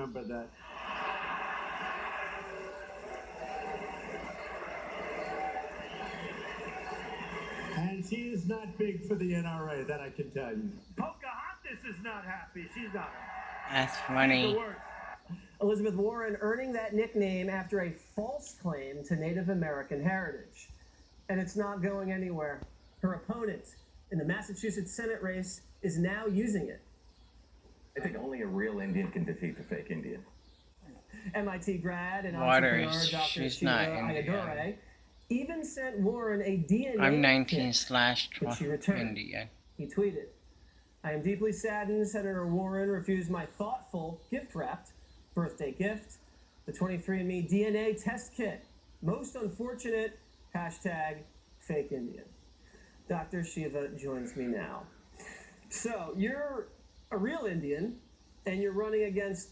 remember that. And she is not big for the NRA, that I can tell you. Pocahontas is not happy. She's not. That's funny. Elizabeth Warren earning that nickname after a false claim to Native American heritage. And it's not going anywhere. Her opponent in the Massachusetts Senate race is now using it. I think only a real Indian can defeat the fake Indian. MIT grad and Waters, entrepreneur Dr. she's Shiva not Indian. Ayyadurai even sent Warren a DNA I'm kit, which she returned. Indian. He tweeted, "I am deeply saddened Senator Warren refused my thoughtful, gift-wrapped birthday gift, the 23andMe DNA test kit. Most unfortunate, hashtag fake Indian." Dr. Shiva joins me now. So, you're a real Indian, and you're running against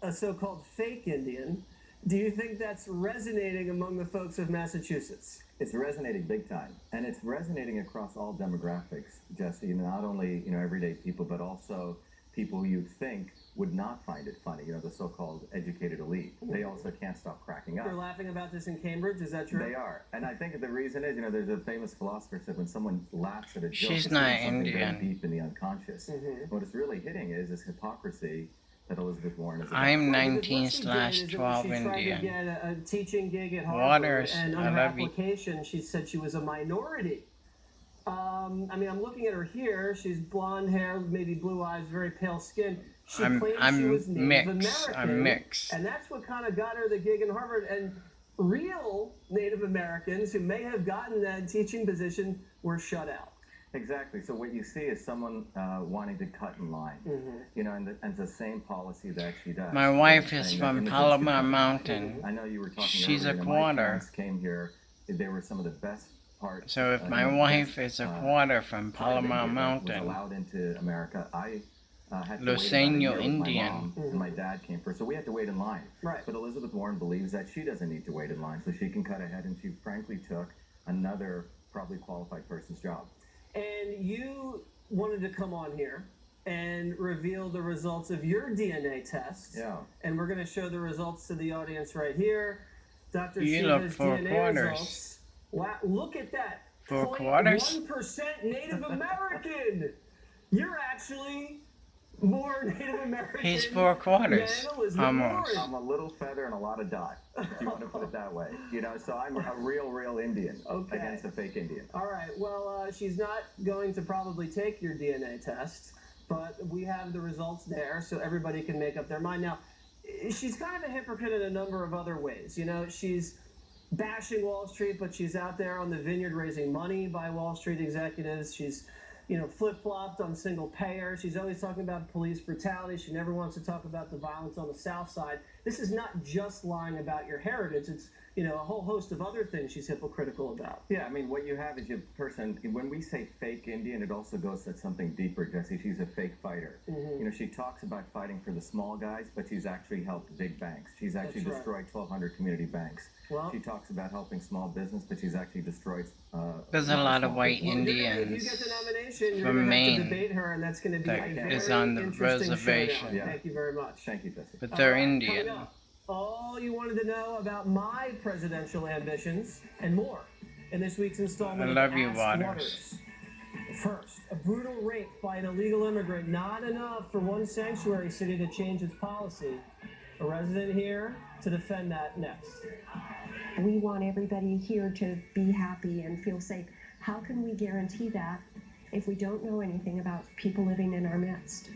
a so-called fake Indian. Do you think that's resonating among the folks of Massachusetts? It's resonating big time, and it's resonating across all demographics, Jesse. Not only everyday people, but also people who you'd think would not find it funny. The so-called educated elite. They also can't stop cracking up. They're laughing about this in Cambridge. Is that true? They are, and I think the reason is, there's a famous philosopher said when someone laughs at a joke, She's it's not doing something Indian. very deep in the unconscious. What it's really hitting is hypocrisy that Elizabeth Warren is. I'm Well, 19/12 she tried to Indian. get a teaching gig at Harvard, Waters, and I on her love you. application, she said she was a minority. I'm looking at her here. She's blonde hair, maybe blue eyes, very pale skin. She claimed she was Native mixed. American, I'm mixed. and that's what kind of got her the gig in Harvard. And real Native Americans who may have gotten that teaching position were shut out. Exactly. So what you see is someone wanting to cut in line. And it's the same policy that she does. My wife Saying is that from immigrants Palomar should- Mountain. I know you were talking She's earlier, a my quarter. parents came here. They were some of the best parts. So if my wife is a quarter from Palomar was Mountain, allowed into America, I had to Luiseño wait about a year with Indian. my mom, and my dad came first, so we had to wait in line. Right. But Elizabeth Warren believes that she doesn't need to wait in line, so she can cut ahead, and she frankly took another probably qualified person's job. And you wanted to come on here and reveal the results of your DNA test. Yeah. And we're going to show the results to the audience right here. Dr. You look Shiva's 4 DNA quarters. results. Wow, look at that. 4 quarters? 1% Native American. You're actually more Native American. He's 4 quarters, than Elizabeth almost. Warren. I'm a little feather and a lot of dot, if you want to put it that way. So I'm a real Indian Okay. against a fake Indian. All right, well, she's not going to probably take your DNA test, but we have the results there, so everybody can make up their mind. Now, she's kind of a hypocrite in a number of other ways. She's bashing Wall Street, but she's out there on the vineyard raising money by Wall Street executives. She's flip-flopped on single payer. She's always talking about police brutality. She never wants to talk about the violence on the South Side. This is not just lying about your heritage. It's, a whole host of other things she's hypocritical about. Yeah, what you have is your person, when we say fake Indian, it also goes to something deeper, Jesse. She's a fake fighter. She talks about fighting for the small guys, but she's actually helped big banks. She's actually That's right. destroyed 1,200 community banks. Well, She talks about helping small business, but she's actually destroyed... There's a lot of small white business. if you Indians get the nomination, you're from going to have to Maine debate her, and that's going to be that a is very on the interesting reservation. showdown. Yeah. Thank you very much. Thank you, Jesse. but they're All right, Indian. coming up, all you wanted to know about my presidential ambitions and more in this week's installment I love of you, Ask Waters. First, a brutal rape by an illegal immigrant. Not enough for one sanctuary city to change its policy. A resident here to defend that next. We want everybody here to be happy and feel safe. How can we guarantee that if we don't know anything about people living in our midst?